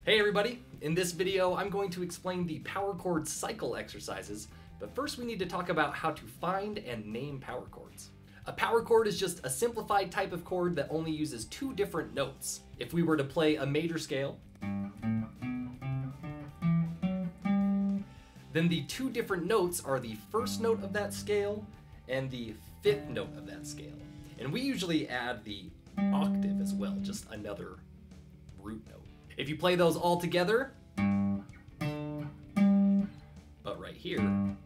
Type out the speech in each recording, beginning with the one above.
Hey everybody! In this video, I'm going to explain the Power Chord Cycle exercises, but first we need to talk about how to find and name power chords. A power chord is just a simplified type of chord that only uses two different notes. If we were to play a major scale, then the two different notes are the first note of that scale and the fifth note of that scale. And we usually add the octave as well, just another root note. If you play those all together, but right here,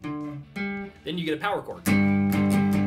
then you get a power chord.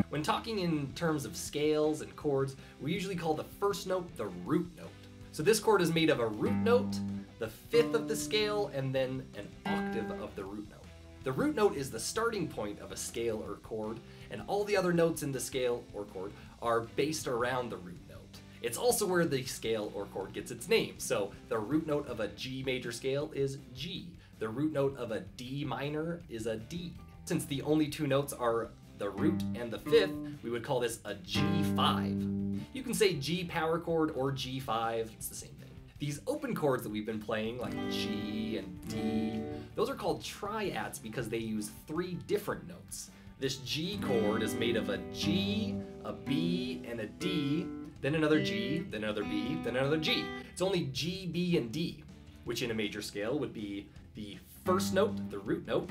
When talking in terms of scales and chords, we usually call the first note the root note. So this chord is made of a root note, the fifth of the scale, and then an octave of the root note. The root note is the starting point of a scale or chord, and all the other notes in the scale or chord are based around the root note. It's also where the scale or chord gets its name. So the root note of a G major scale is G. The root note of a D minor is a D. Since the only two notes are the root and the fifth, we would call this a G5. You can say G power chord or G5, it's the same thing. These open chords that we've been playing, like G and D, those are called triads because they use three different notes. This G chord is made of a G, a B, and a D, then another G, then another B, then another G. It's only G, B, and D, which in a major scale would be the first note, the root note.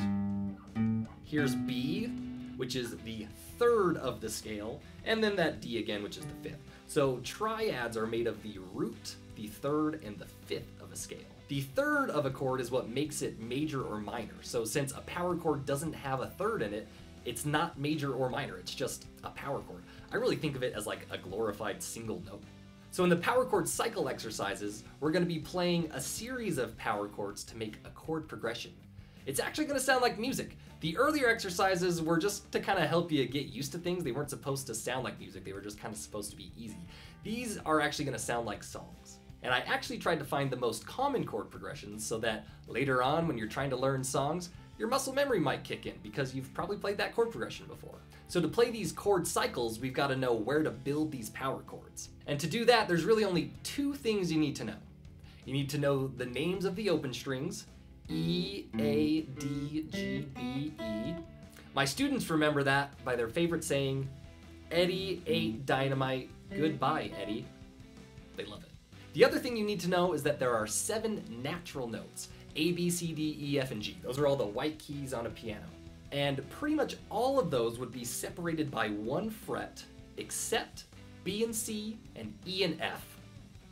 Here's B, which is the third of the scale, and then that D again, which is the fifth. So triads are made of the root, the third, and the fifth of a scale. The third of a chord is what makes it major or minor. So since a power chord doesn't have a third in it, it's not major or minor, it's just a power chord. I really think of it as like a glorified single note. So in the power chord cycle exercises, we're going to be playing a series of power chords to make a chord progression. It's actually going to sound like music. The earlier exercises were just to kind of help you get used to things. They weren't supposed to sound like music, they were just kind of supposed to be easy. These are actually going to sound like songs. And I actually tried to find the most common chord progressions so that later on when you're trying to learn songs, your muscle memory might kick in because you've probably played that chord progression before. So to play these chord cycles, we've got to know where to build these power chords. And to do that, there's really only two things you need to know. You need to know the names of the open strings, E, A, D, G, B, E. My students remember that by their favorite saying, "Eddie ate dynamite, goodbye, Eddie." They love it. The other thing you need to know is that there are 7 natural notes. A, B, C, D, E, F, and G. Those are all the white keys on a piano. And pretty much all of those would be separated by one fret, except B and C and E and F.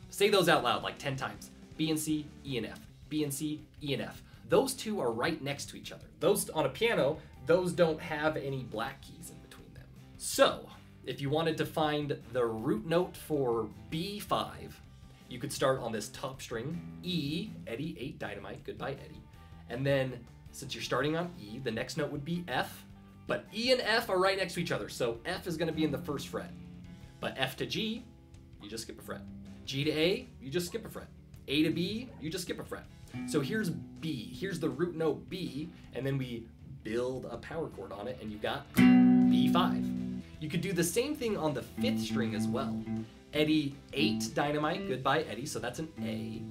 Say those out loud like 10 times. B and C, E and F. B and C, E and F. Those two are right next to each other. Those on a piano, those don't have any black keys in between them. So, if you wanted to find the root note for B5, you could start on this top string, E, Eddie ate dynamite, goodbye Eddie. And then, since you're starting on E, the next note would be F, but E and F are right next to each other, so F is gonna be in the first fret. But F to G, you just skip a fret. G to A, you just skip a fret. A to B, you just skip a fret. So here's B, here's the root note B, and then we build a power chord on it, and you've got B5. You could do the same thing on the 5th string as well. Eddie ate dynamite, goodbye Eddie, so that's an A.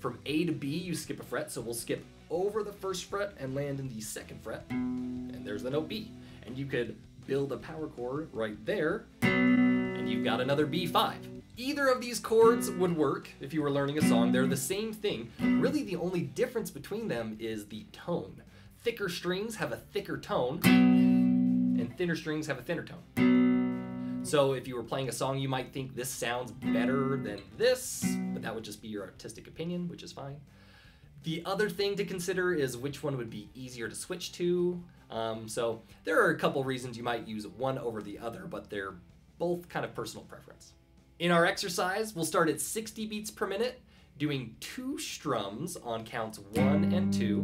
From A to B, you skip a fret, so we'll skip over the first fret and land in the 2nd fret, and there's the note B. And you could build a power chord right there, and you've got another B5. Either of these chords would work if you were learning a song. They're the same thing. Really, the only difference between them is the tone. Thicker strings have a thicker tone, and thinner strings have a thinner tone. So if you were playing a song, you might think this sounds better than this, but that would just be your artistic opinion, which is fine. The other thing to consider is which one would be easier to switch to. So there are a couple reasons you might use one over the other, but they're both kind of personal preference. In our exercise, we'll start at 60 beats per minute, doing 2 strums on counts 1 and 2,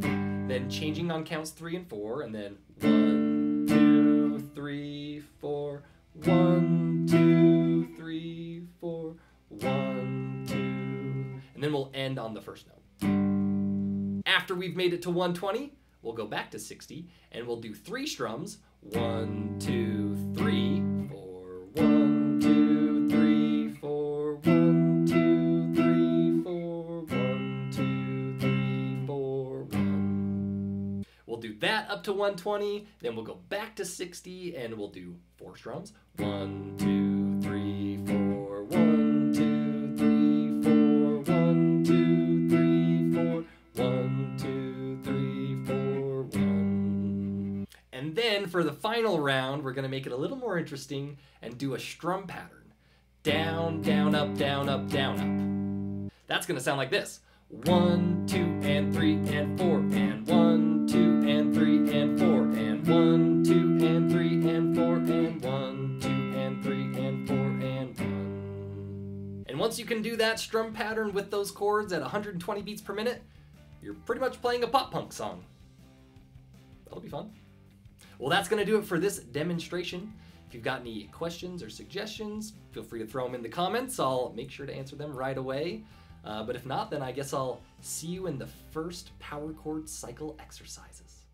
then changing on counts 3 and 4, and then 1, 2, 3, 4, 1, 2, 3, 4, 1, 2, and then we'll end on the first note. After we've made it to 120, we'll go back to 60, and we'll do 3 strums, 1, 2, 3, 4, 1, 2, 3, 4, 1, 2, 3, 4, 1, 2, 3. do that up to 120, then we'll go back to 60, and we'll do 4 strums. 1, 2, 3, 4, 1, 2, 3, 4, 1, 2, 3, 4, 1, 2, 3, 4, 1. And then for the final round, we're gonna make it a little more interesting and do a strum pattern. Down, down, up, down, up, down, up. That's gonna sound like this. 1, 2, and 3, and 4, and 1, 2, and 3, and 4, and 1, 2, and 3, and 4, and 1, 2, and 3, and 4, and 1. And once you can do that strum pattern with those chords at 120 beats per minute, you're pretty much playing a pop punk song. That'll be fun. Well, that's gonna do it for this demonstration. If you've got any questions or suggestions, feel free to throw them in the comments. I'll make sure to answer them right away. But if not, then I guess I'll see you in the first Power Chord Cycle exercises.